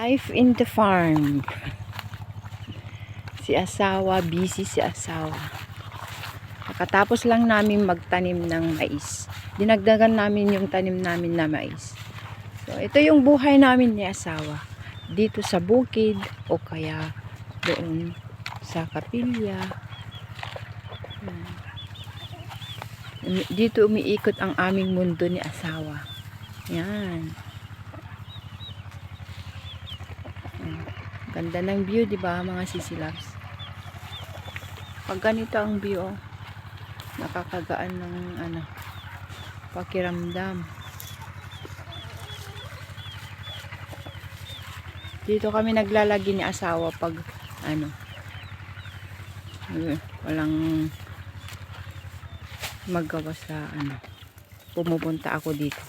Life in the farm. Si asawa, busy si asawa. Nakatapos lang namin magtanim ng mais. Dinagdagan namin yung tanim namin na mais. So, ito yung buhay namin ni asawa. Dito sa bukid o kaya doon sa kapilya. Dito umiikot ang aming mundo ni asawa. Yan. Ganda ng view, di ba, mga sisilabs? Pag ganito ang view, oh, nakakagaan ng pakiramdam. Dito kami naglalagi ni asawa pag walang magawa sa pumupunta ako dito.